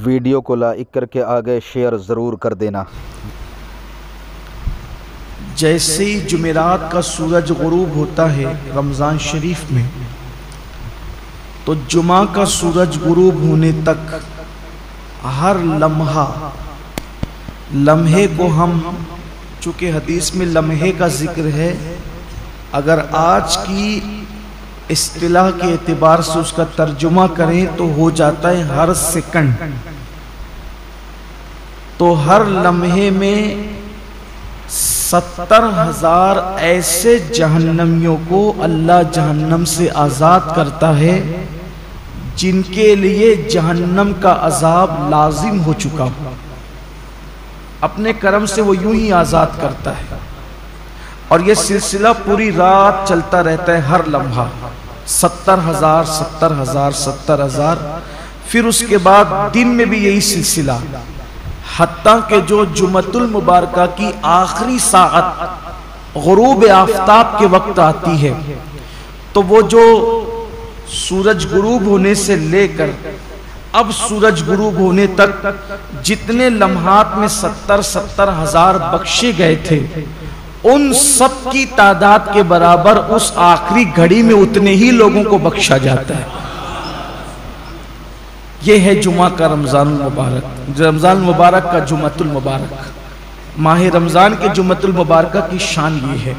Video को like करके आगे शेयर ज़रूर कर देना। जैसे ही जुमेरात का सूरज गुरूब होता है रमज़ान शरीफ में, तो जुमा का सूरज गुरूब होने तक हर लम्हे को हम, चूँकि हदीस में लम्हे का जिक्र है, अगर आज की इस्तिलाह के एतबार से उसका तर्जुमा करें तो हो जाता है हर सेकंड। तो हर लम्हे में 70,000 ऐसे जहन्नमियों को अल्लाह जहन्नम से आज़ाद करता है जिनके लिए जहन्नम का अजाब लाजिम हो चुका हो। अपने करम से वो यूं ही आज़ाद करता है और ये सिलसिला पूरी रात चलता रहता है। हर लम्हा 70,000 70,000 70,000। फिर उसके बाद दिन में भी यही सिलसिला, हत्ता के जो जुमतुल मुबारका की आखिरी साअत गुरूब आफताब के वक्त आती है, तो वो जो सूरज गुरूब होने से लेकर अब सूरज गुरूब होने तक जितने लम्हात में 70,000 बख्शे गए थे, उन सब की तादाद के बराबर उस आखिरी घड़ी में उतने ही लोगों को बख्शा जाता है। यह है जुमा का रमज़ानुल मुबारक, रमज़ान मुबारक का जुमतुल मुबारक, माह रमज़ान के जुमतुल मुबारक की शान ये है।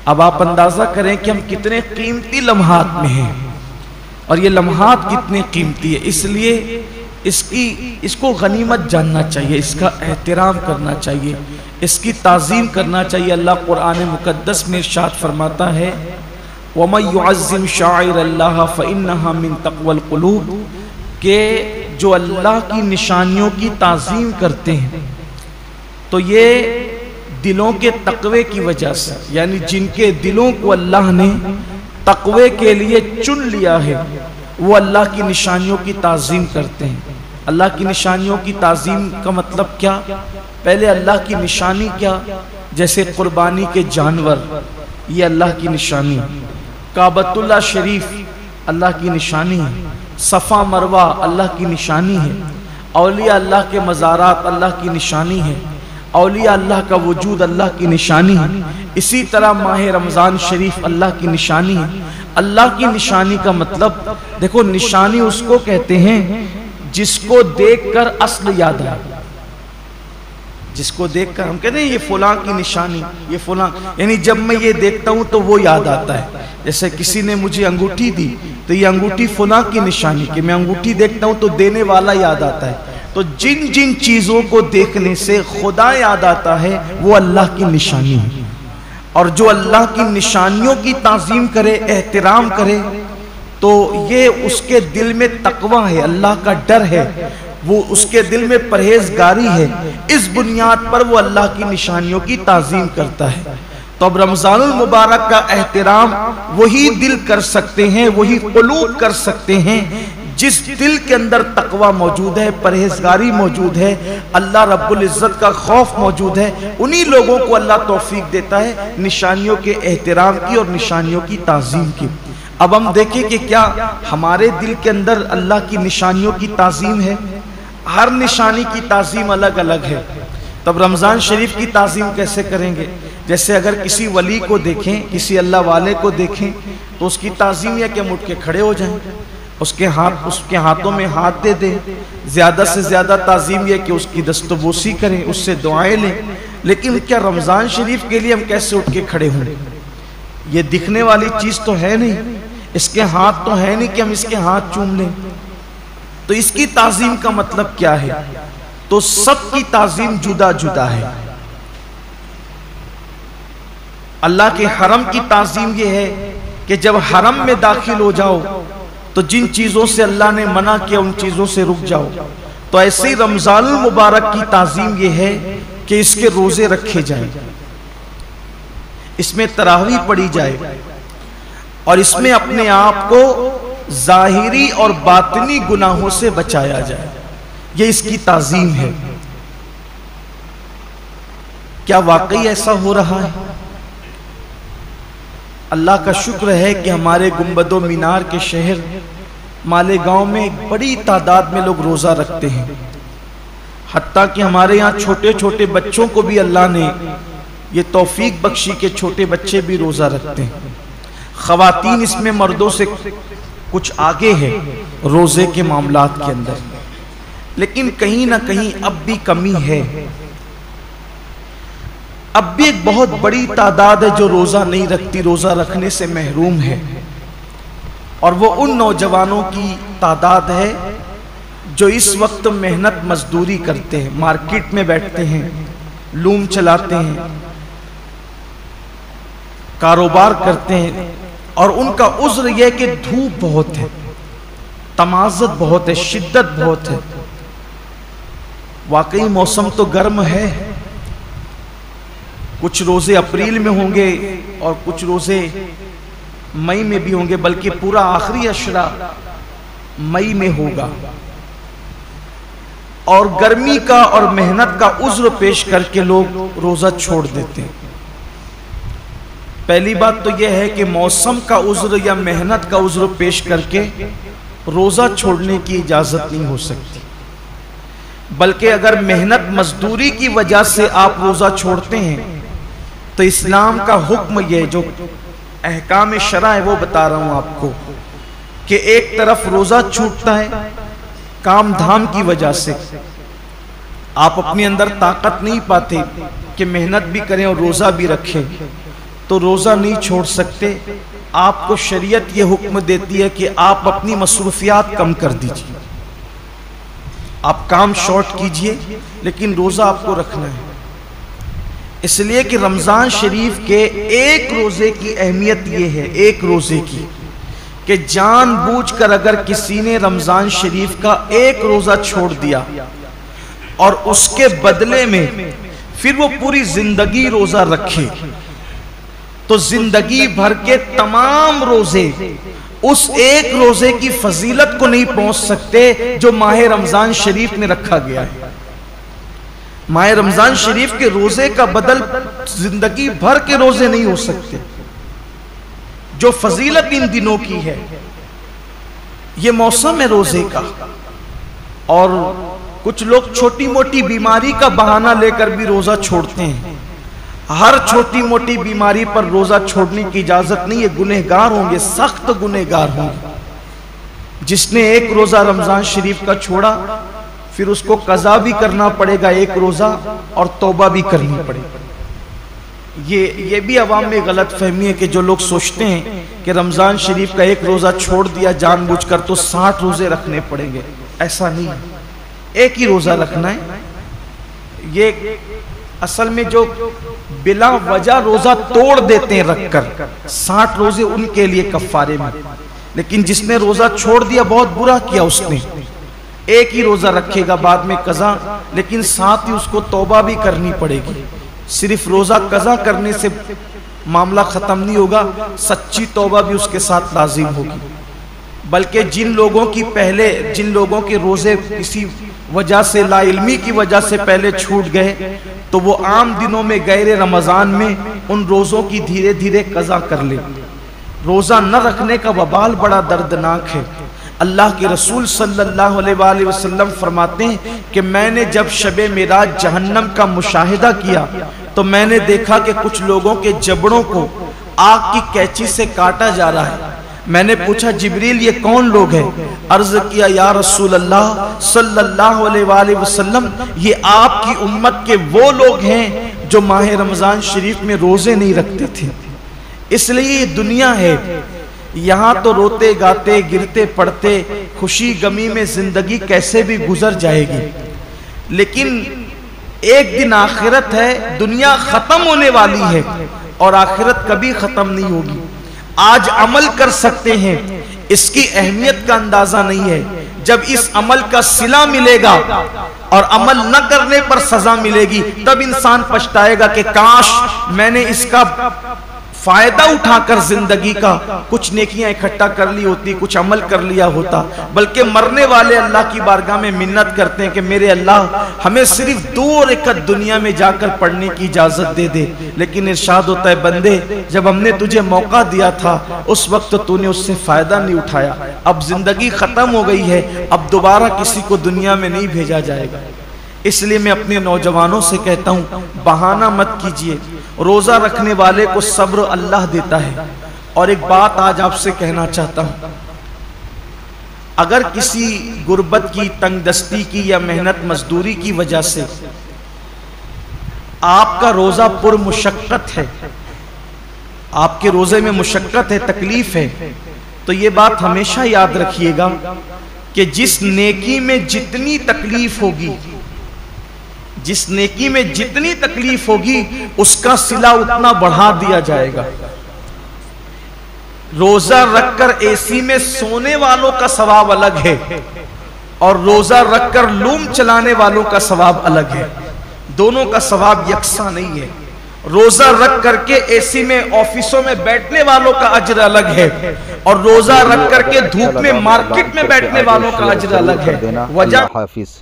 अब आप अंदाज़ा करें कि हम कितने कीमती लम्हात में हैं और ये लम्हात कितने कीमती है। इसलिए इसको गनीमत जानना चाहिए, इसका एहतराम करना चाहिए, इसकी ताज़ीम करना चाहिए। अल्लाह कुरान मुक़द्दस में इरशाद फरमाता है, वमन युअज़्ज़िम शाइरल्लाह फ़इन्नहा मिन तक़वल क़ुलूब, के जो अल्लाह की निशानियों की ताज़ीम करते हैं तो ये दिलों के तक़वे की वजह से, यानी जिनके दिलों को अल्लाह ने तक़वे के लिए चुन लिया है, वो अल्लाह की निशानियों की ताज़ीम करते हैं। अल्लाह की निशानियों की ताज़ीम का मतलब क्या? पहले अल्लाह की निशानी क्या? जैसे कुर्बानी के जानवर, ये अल्लाह की निशानी, काबतुल्लाह शरीफ अल्लाह की निशानी है, सफ़ा मरवा अल्लाह की निशानी है, औलिया अल्लाह के मज़ारात अल्लाह की निशानी है, औलिया अल्लाह का वजूद अल्लाह की निशानी है। इसी तरह माह रमज़ान शरीफ अल्लाह की निशानी है। अल्लाह की निशानी का मतलब देखो, निशानी उसको कहते हैं जिसको देखकर अस्ल याद आए। जिसको देखकर हम कहते हैं ये फलां की निशानी, ये फलां, यानी जब मैं ये देखता हूं तो वो याद आता है। जैसे किसी ने मुझे अंगूठी दी तो ये अंगूठी फलां की निशानी, कि मैं अंगूठी देखता हूं तो देने वाला याद आता है। तो जिन जिन चीजों को देखने से खुदा याद आता है वो अल्लाह की निशानी है। और जो अल्लाह की निशानियों की ताज़ीम करे, एहतराम करे, तो ये उसके दिल में तकवा है, अल्लाह का डर है, वो उसके दिल में परहेजगारी है। इस बुनियाद पर वो अल्लाह की निशानियों की ताज़ीम करता है। तो अब रमज़ानुल मुबारक का एहतराम वही दिल कर सकते हैं, वही क़ुलूब कर सकते हैं जिस दिल के अंदर तकवा मौजूद है, परहेजगारी मौजूद है, अल्लाह रब्बुल इज़्ज़त का खौफ मौजूद है। उन्हीं लोगों को अल्लाह तौफीक देता है निशानियों के एहतराम की और निशानियों की ताज़ीम की। अब हम देखें कि क्या हमारे दिल के अंदर अल्लाह की निशानियों की ताज़ीम है? हर निशानी की ताज़ीम अलग अलग है। तब रमज़ान शरीफ की ताज़ीम कैसे करेंगे? जैसे अगर किसी वली को देखें, किसी अल्लाह वाले को देखें, तो उसकी ताज़ीम यह कि हम उठ के खड़े हो जाएं, उसके हाथों में हाथ दे दें। ज़्यादा से ज़्यादा ताज़ीम यह कि उसकी दस्तबोसी करें, उससे दुआएं लें। लेकिन क्या रमज़ान शरीफ के लिए हम कैसे उठ के खड़े हों? ये दिखने वाली चीज़ तो है नहीं, इसके हाथ तो है नहीं कि हम इसके हाथ चूम लें। तो इसकी ताज़ीम का मतलब क्या है? तो सबकी ताज़ीम जुदा जुदा है। अल्लाह के हरम की ताज़ीम यह है कि जब हरम में दाखिल हो जाओ तो जिन चीज़ों से अल्लाह ने मना किया उन चीज़ों से रुक जाओ। तो ऐसे ही रमज़ानुल मुबारक की ताज़ीम यह है कि इसके रोज़े रखे जाएं, इसमें तरावीह पढ़ी जाए और इसमें अपने आप को ज़ाहिरी और बातिनी गुनाहों से बचाया जाए। ये इसकी ताज़ीम है। क्या वाकई ऐसा हो रहा है? अल्लाह का शुक्र है कि हमारे गुंबदो मीनार के शहर मालेगांव में एक बड़ी तादाद में लोग रोजा रखते हैं। हत्ता कि हमारे यहाँ छोटे छोटे बच्चों को भी अल्लाह ने ये तौफीक बख्शी के छोटे बच्चे भी रोजा रखते हैं। खवातीन इसमें मर्दों से कुछ आगे है रोजे के मामलात के अंदर, लेकिन कहीं ना कहीं अब भी कमी है। अब भी एक बहुत बड़ी तादाद है जो रोजा नहीं रखती, रोजा रखने से महरूम है। और वो उन नौजवानों की तादाद है जो इस वक्त मेहनत मजदूरी करते हैं, मार्केट में बैठते हैं, लूम चलाते हैं, कारोबार करते हैं, और उनका उज्र यह कि धूप बहुत है, तमाज़त बहुत है, शिद्दत बहुत है। वाकई मौसम तो गर्म है, कुछ रोजे अप्रैल में होंगे और कुछ रोजे मई में भी होंगे, बल्कि पूरा आखिरी अशरा मई में होगा। और गर्मी का और मेहनत का उज्र पेश करके लोग रोजा छोड़ देते हैं। पहली बात तो यह है कि मौसम का उज्र या मेहनत का उज्र पेश करके रोजा छोड़ने की इजाजत नहीं हो सकती, बल्कि अगर मेहनत मजदूरी की वजह से आप रोजा छोड़ते हैं तो इस्लाम का हुक्म यह जो अहकाम शरा है वो बता रहा हूं आपको कि एक तरफ रोजा छूटता है काम धाम की वजह से, आप अपने अंदर ताकत नहीं पाते कि मेहनत भी करें और रोजा भी रखें, तो रोजा नहीं छोड़ सकते। आपको शरीयत ये हुक्म देती है कि आप अपनी मसरूफियात कम कर दीजिए, आप काम शॉर्ट कीजिए, लेकिन रोजा आपको रखना है। इसलिए कि रमजान शरीफ के एक रोजे की अहमियत यह है, एक रोजे की, कि जानबूझकर अगर किसी ने रमजान शरीफ का एक रोजा छोड़ दिया और उसके बदले में फिर वो पूरी जिंदगी रोजा रखे, तो जिंदगी भर के तमाम रोजे उस एक रोजे की फजीलत को नहीं पहुंच सकते जो माह रमजान शरीफ में रखा गया है। माह रमजान शरीफ के रोजे का बदल जिंदगी भर के रोजे नहीं हो सकते। जो फजीलत इन दिनों की है, ये मौसम है रोजे का, और कुछ लोग छोटी मोटी बीमारी का बहाना लेकर भी रोजा छोड़ते हैं। हर छोटी मोटी बीमारी पर रोजा छोड़ने की इजाजत नहीं है, गुनहगार होंगे, सख्त गुनहगार होंगे। जिसने एक रोजा रमजान शरीफ का छोड़ा फिर उसको कज़ा भी करना पड़ेगा एक रोजा, और तौबा भी करनी पड़ेगी। ये भी अवाम में गलत फहमी है कि जो लोग सोचते हैं कि रमजान शरीफ का एक रोजा छोड़ दिया जानबूझकर तो 60 रोजे रखने पड़ेंगे। ऐसा नहीं है, एक ही रोजा रखना है। ये असल में जो बिला वजह रोजा तोड़ देते हैं रखकर, 60 रोजे उनके लिए कफ्फारे में, लेकिन जिसने रोजा छोड़ दिया बहुत बुरा किया उसने। एक ही रोजा रखेगा बाद में कज़ा, लेकिन साथ ही उसको तौबा भी करनी पड़ेगी। सिर्फ रोजा कज़ा करने से मामला खत्म नहीं होगा, सच्ची तौबा भी उसके साथ लाजिम होगी। बल्कि जिन लोगों के रोजे किसी वजह से, लाइल्मी की वजह से पहले छूट गए, तो वो आम दिनों में गैर रमजान में उन रोजों की धीरे धीरे कज़ा कर ले। रोजा न रखने का वबाल बड़ा दर्दनाक है। अल्लाह के रसूल सल्लल्लाहु अलैहि वसल्लम फरमाते हैं कि मैंने जब शबे मेराज जहन्नम का मुशाहिदा किया तो मैंने देखा कि कुछ लोगों के जबड़ों को आग की कैंची से काटा जा रहा है। मैंने पूछा, जिब्रील ये कौन लोग हैं? अर्ज किया, या रसूल अल्लाह सल्लल्लाहु अलैहि वसल्लम, ये आपकी उम्मत के वो लोग हैं जो माह रमजान शरीफ में रोजे नहीं रखते थे। इसलिए ये दुनिया है, यहाँ तो रोते गाते गिरते पड़ते खुशी गमी में जिंदगी कैसे भी गुजर जाएगी, लेकिन एक दिन आखिरत है। दुनिया खत्म होने वाली है और आखिरत कभी खत्म नहीं होगी। आज अमल कर सकते हैं, इसकी अहमियत का अंदाजा नहीं है। जब इस अमल का सिला मिलेगा और अमल न करने पर सजा मिलेगी, तब इंसान पछताएगा कि काश मैंने इसका फायदा उठाकर जिंदगी का कुछ नेकियां इकट्ठा कर ली होती, कुछ अमल कर लिया होता, बल्कि मरने वाले अल्लाह की बारगाह में मिन्नत करते हैं कि मेरे अल्लाह हमें सिर्फ 2 रकअत दुनिया में जाकर पढ़ने की इजाजत दे दे। लेकिन इरशाद होता है, बंदे जब हमने तुझे मौका दिया था उस वक्त तो तूने उससे फायदा नहीं उठाया, अब जिंदगी खत्म हो गई है, अब दोबारा किसी को दुनिया में नहीं भेजा जाएगा। इसलिए मैं अपने नौजवानों से कहता हूं, बहाना मत कीजिए, रोजा रखने वाले को सब्र अल्लाह देता है। और एक बात आज आपसे कहना चाहता हूं, अगर किसी गुर्बत की, तंगदस्ती की या मेहनत मजदूरी की वजह से आपका रोजा पुरमुशक्कत है, आपके रोजे में मुशक्कत है, तकलीफ है, तो ये बात हमेशा याद रखिएगा कि जिस नेकी में जितनी तकलीफ होगी, जिस नेकी में जितनी तकलीफ होगी उसका सिला उतना बढ़ा दिया जाएगा। रोजा रखकर एसी में सोने वालों का सवाब अलग है और रोजा रखकर लूम चलाने वालों का सवाब अलग है, दोनों का सवाब यकसा नहीं है। रोजा रख करके एसी में ऑफिसों में बैठने वालों का अजर अलग है और रोजा रख करके धूप में मार्केट में बैठने वालों का अजर अलग है। वजह हाफिज।